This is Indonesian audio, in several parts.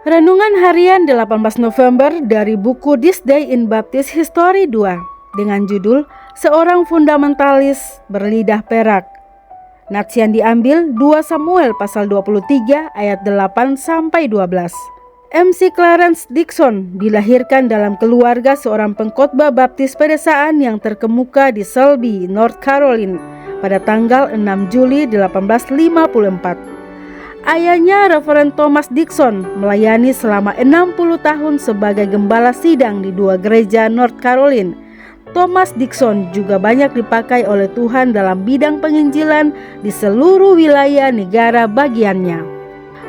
Renungan Harian 18 November dari buku This Day in Baptist History 2 dengan judul Seorang Fundamentalis Berlidah Perak. Nats yang diambil 2 Samuel pasal 23 ayat 8 sampai 12. MC Clarence Dickson dilahirkan dalam keluarga seorang pengkhotbah baptis pedesaan yang terkemuka di Shelby, North Carolina pada tanggal 6 Juli 1854. Ayahnya, Reverend Thomas Dickson, melayani selama 60 tahun sebagai gembala sidang di 2 gereja North Carolina. Thomas Dickson juga banyak dipakai oleh Tuhan dalam bidang penginjilan di seluruh wilayah negara bagiannya.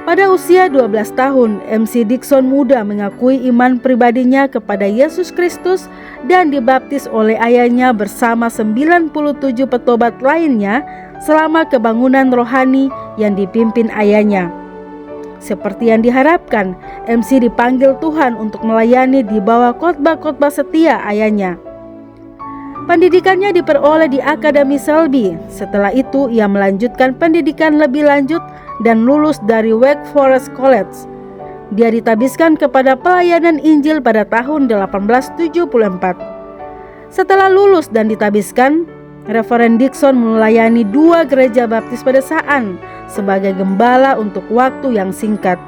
Pada usia 12 tahun, MC Dickson muda mengakui iman pribadinya kepada Yesus Kristus dan dibaptis oleh ayahnya bersama 97 petobat lainnya selama kebangunan rohani yang dipimpin ayahnya. Seperti yang diharapkan, MC dipanggil Tuhan untuk melayani di bawah khotbah-khotbah setia ayahnya. Pendidikannya diperoleh di Akademi Shelby. Setelah itu, ia melanjutkan pendidikan lebih lanjut dan lulus dari Wake Forest College. Dia ditabiskan kepada pelayanan Injil pada tahun 1874. Setelah lulus dan ditabiskan, Reverend Dickson melayani 2 gereja baptis pedesaan sebagai gembala untuk waktu yang singkat.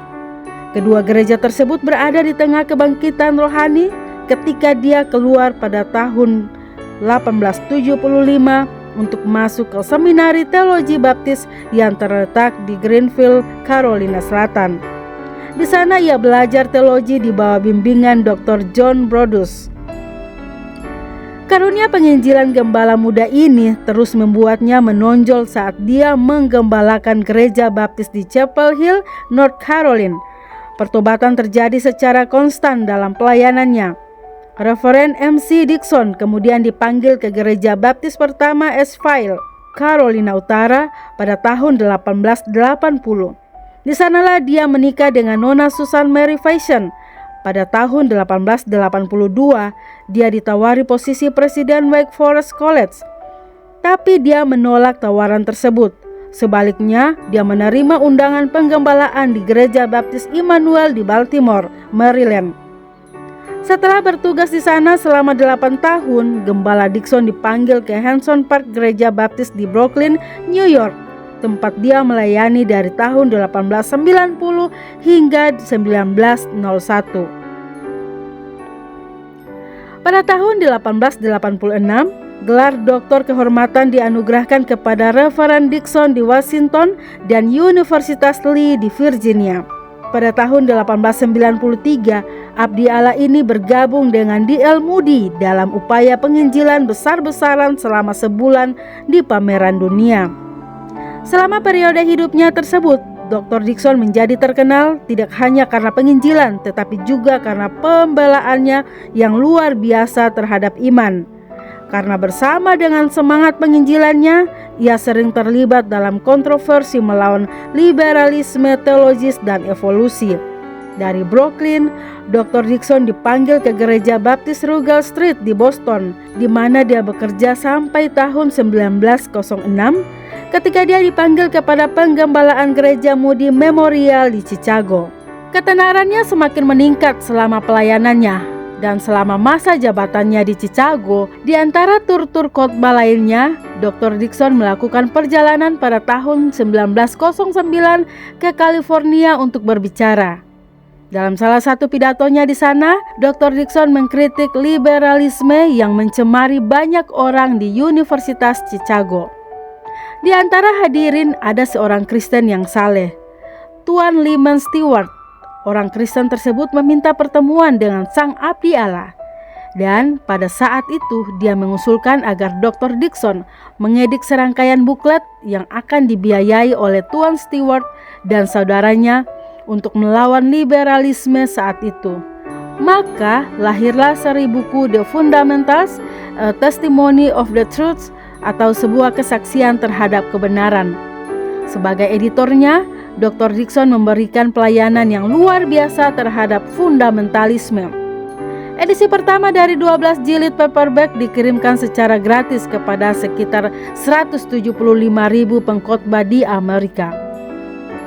Kedua gereja tersebut berada di tengah kebangkitan rohani ketika dia keluar pada tahun 1875 untuk masuk ke seminari teologi baptis yang terletak di Greenville, Carolina Selatan. Di sana ia belajar teologi di bawah bimbingan Dr. John Brodus. Karunia penginjilan gembala muda ini terus membuatnya menonjol saat dia menggembalakan gereja baptis di Chapel Hill, North Carolina. Pertobatan terjadi secara konstan dalam pelayanannya. Reverend MC Dickson kemudian dipanggil ke gereja baptis pertama Asheville, Carolina Utara pada tahun 1880. Di sanalah dia menikah dengan Nona Susan Mary Fashion. Pada tahun 1882, dia ditawari posisi presiden Wake Forest College, tapi dia menolak tawaran tersebut. Sebaliknya, dia menerima undangan penggembalaan di Gereja Baptis Immanuel di Baltimore, Maryland. Setelah bertugas di sana selama 8 tahun, Gembala Dickson dipanggil ke Hanson Park Gereja Baptis di Brooklyn, New York, tempat dia melayani dari tahun 1890 hingga 1901. Pada tahun 1886, gelar doktor kehormatan dianugerahkan kepada Reverend Dickson di Washington dan Universitas Lee di Virginia. Pada tahun 1893, abdi Allah ini bergabung dengan D.L. Moody dalam upaya penginjilan besar-besaran selama sebulan di pameran dunia. Selama periode hidupnya tersebut, Dr. Dickson menjadi terkenal tidak hanya karena penginjilan, tetapi juga karena pembelaannya yang luar biasa terhadap iman. Karena bersama dengan semangat penginjilannya, ia sering terlibat dalam kontroversi melawan liberalisme teologis dan evolusi. Dari Brooklyn, Dr. Dickson dipanggil ke Gereja Baptis Rugal Street di Boston, di mana dia bekerja sampai tahun 1906, ketika dia dipanggil kepada penggembalaan Gereja Moody Memorial di Chicago. Ketenarannya semakin meningkat selama pelayanannya, dan selama masa jabatannya di Chicago, di antara tur-tur khotbah lainnya, Dr. Dickson melakukan perjalanan pada tahun 1909 ke California untuk berbicara. Dalam salah satu pidatonya di sana, Dr. Dickson mengkritik liberalisme yang mencemari banyak orang di Universitas Chicago. Di antara hadirin ada seorang Kristen yang saleh, Tuan Lyman Stewart. Orang Kristen tersebut meminta pertemuan dengan sang abdi Allah. Dan pada saat itu dia mengusulkan agar Dr. Dickson mengedik serangkaian buklet yang akan dibiayai oleh Tuan Stewart dan saudaranya untuk melawan liberalisme saat itu. Maka lahirlah seri buku The Fundamentals, A Testimony of the Truth, atau sebuah kesaksian terhadap kebenaran. Sebagai editornya, Dr. Dickson memberikan pelayanan yang luar biasa terhadap fundamentalisme. Edisi pertama dari 12 jilid paperback dikirimkan secara gratis kepada sekitar 175.000 pengkhotbah di Amerika.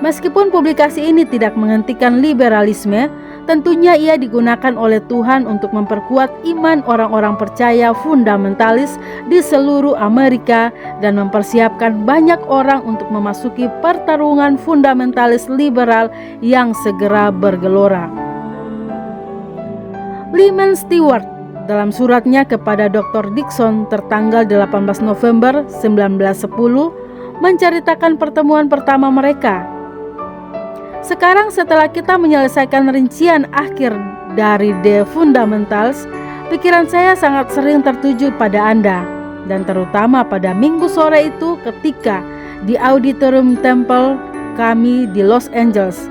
Meskipun publikasi ini tidak menghentikan liberalisme, tentunya ia digunakan oleh Tuhan untuk memperkuat iman orang-orang percaya fundamentalis di seluruh Amerika dan mempersiapkan banyak orang untuk memasuki pertarungan fundamentalis liberal yang segera bergelora. Lyman Stewart dalam suratnya kepada Dr. Dickson tertanggal 18 November 1910 menceritakan pertemuan pertama mereka. Sekarang setelah kita menyelesaikan rincian akhir dari The Fundamentals, pikiran saya sangat sering tertuju pada Anda, dan terutama pada minggu sore itu ketika di Auditorium Temple kami di Los Angeles.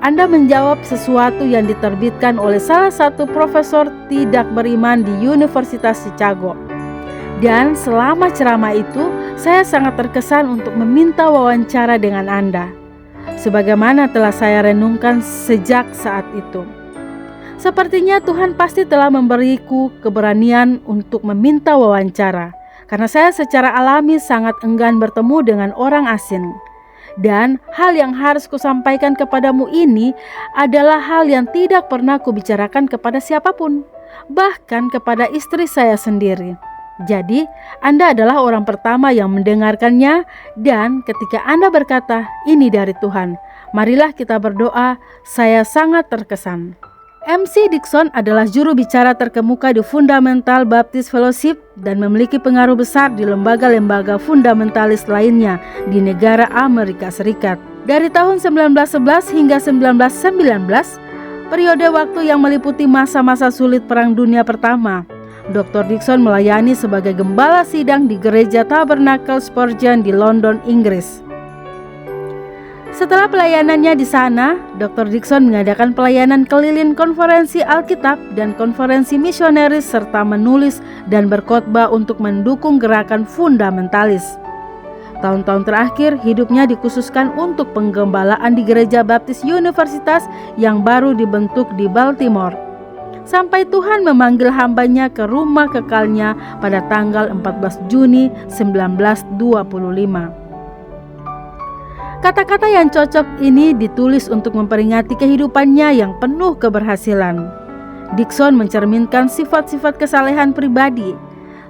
Anda menjawab sesuatu yang diterbitkan oleh salah satu profesor tidak beriman di Universitas Chicago. Dan selama ceramah itu, saya sangat terkesan untuk meminta wawancara dengan Anda, sebagaimana telah saya renungkan sejak saat itu. Sepertinya Tuhan pasti telah memberiku keberanian untuk meminta wawancara, karena saya secara alami sangat enggan bertemu dengan orang asing. Dan hal yang harus kusampaikan kepadamu ini adalah hal yang tidak pernah kubicarakan kepada siapapun, bahkan kepada istri saya sendiri. Jadi, Anda adalah orang pertama yang mendengarkannya, dan ketika Anda berkata, "Ini dari Tuhan," marilah kita berdoa. Saya sangat terkesan. MC Dickson adalah juru bicara terkemuka di Fundamental Baptist Fellowship dan memiliki pengaruh besar di lembaga-lembaga fundamentalis lainnya di negara Amerika Serikat. Dari tahun 1911 hingga 1919, periode waktu yang meliputi masa-masa sulit Perang Dunia Pertama, Dr. Dickson melayani sebagai gembala sidang di Gereja Tabernakel Spurgeon di London, Inggris. Setelah pelayanannya di sana, Dr. Dickson mengadakan pelayanan keliling konferensi Alkitab dan konferensi misionaris serta menulis dan berkhotbah untuk mendukung gerakan fundamentalis. Tahun-tahun terakhir hidupnya dikhususkan untuk penggembalaan di Gereja Baptis Universitas yang baru dibentuk di Baltimore. Sampai Tuhan memanggil hambanya ke rumah kekalnya pada tanggal 14 Juni 1925. Kata-kata yang cocok ini ditulis untuk memperingati kehidupannya yang penuh keberhasilan. Dickson mencerminkan sifat-sifat kesalehan pribadi,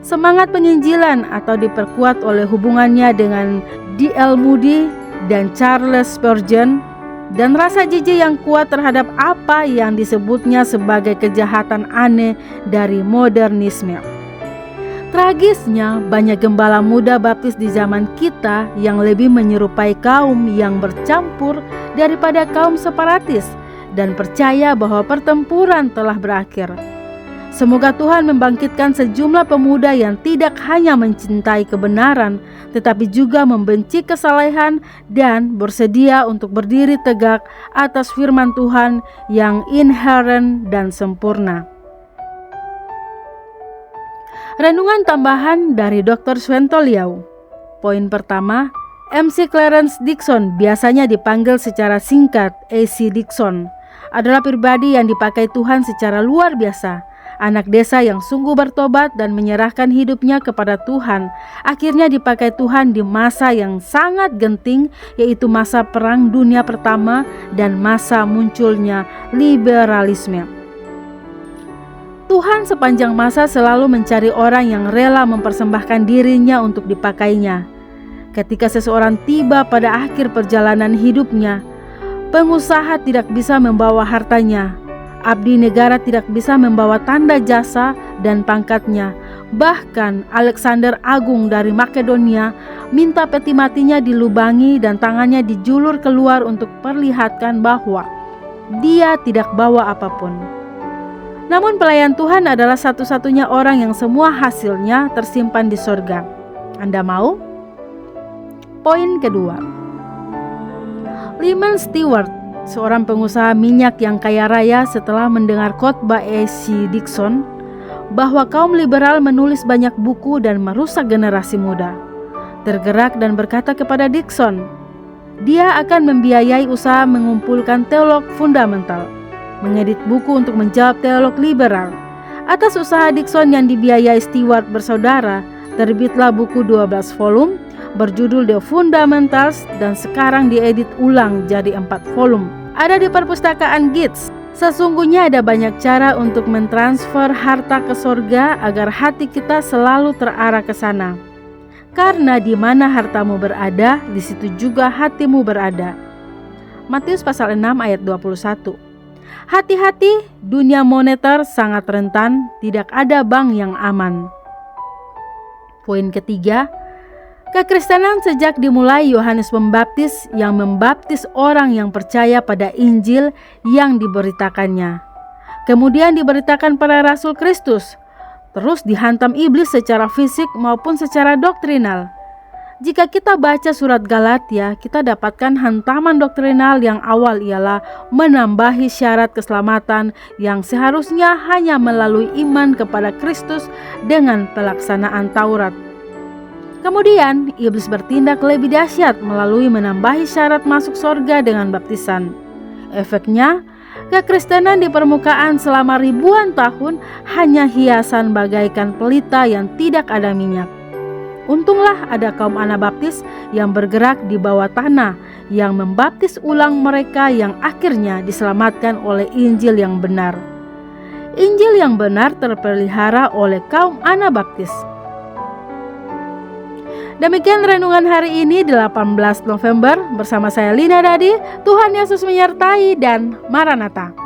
semangat penginjilan atau diperkuat oleh hubungannya dengan D.L. Moody dan Charles Spurgeon, dan rasa jijik yang kuat terhadap apa yang disebutnya sebagai kejahatan aneh dari modernisme. Tragisnya, banyak gembala muda baptis di zaman kita yang lebih menyerupai kaum yang bercampur daripada kaum separatis dan percaya bahwa pertempuran telah berakhir. Semoga Tuhan membangkitkan sejumlah pemuda yang tidak hanya mencintai kebenaran, tetapi juga membenci kesalehan dan bersedia untuk berdiri tegak atas firman Tuhan yang inheren dan sempurna. Renungan tambahan dari Dr. Swentoliau. Poin pertama, MC Clarence Dickson, biasanya dipanggil secara singkat AC Dickson, adalah pribadi yang dipakai Tuhan secara luar biasa. Anak desa yang sungguh bertobat dan menyerahkan hidupnya kepada Tuhan, akhirnya dipakai Tuhan di masa yang sangat genting, yaitu masa Perang Dunia Pertama dan masa munculnya liberalisme. Tuhan sepanjang masa selalu mencari orang yang rela mempersembahkan dirinya untuk dipakainya. Ketika seseorang tiba pada akhir perjalanan hidupnya, pengusaha tidak bisa membawa hartanya, abdi negara tidak bisa membawa tanda jasa dan pangkatnya. Bahkan Alexander Agung dari Makedonia minta peti matinya dilubangi dan tangannya dijulur keluar untuk perlihatkan bahwa dia tidak bawa apapun. Namun pelayan Tuhan adalah satu-satunya orang yang semua hasilnya tersimpan di sorga. Anda mau? Poin kedua, Lyman Stewart, seorang pengusaha minyak yang kaya raya, setelah mendengar khotbah AC Dickson bahwa kaum liberal menulis banyak buku dan merusak generasi muda, tergerak dan berkata kepada Dickson, dia akan membiayai usaha mengumpulkan teolog fundamental, mengedit buku untuk menjawab teolog liberal. Atas usaha Dickson yang dibiayai Stewart bersaudara, terbitlah buku 12 volume berjudul The Fundamentals dan sekarang diedit ulang jadi 4 volume. Ada di perpustakaan Gates. Sesungguhnya ada banyak cara untuk mentransfer harta ke surga agar hati kita selalu terarah ke sana. Karena di mana hartamu berada, di situ juga hatimu berada. Matius pasal 6 ayat 21. Hati-hati, dunia moneter sangat rentan, tidak ada bank yang aman. Poin ketiga, kekristenan sejak dimulai Yohanes Pembaptis yang membaptis orang yang percaya pada Injil yang diberitakannya. Kemudian diberitakan para rasul Kristus, terus dihantam iblis secara fisik maupun secara doktrinal. Jika kita baca surat Galatia, kita dapatkan hantaman doktrinal yang awal ialah menambahi syarat keselamatan yang seharusnya hanya melalui iman kepada Kristus dengan pelaksanaan Taurat. Kemudian, iblis bertindak lebih dahsyat melalui menambahi syarat masuk surga dengan baptisan. Efeknya, kekristenan di permukaan selama ribuan tahun hanya hiasan bagaikan pelita yang tidak ada minyak. Untunglah ada kaum Anabaptis yang bergerak di bawah tanah yang membaptis ulang mereka yang akhirnya diselamatkan oleh Injil yang benar. Injil yang benar terpelihara oleh kaum Anabaptis. Demikian renungan hari ini 18 November bersama saya Lina Dadi. Tuhan Yesus menyertai dan Maranatha.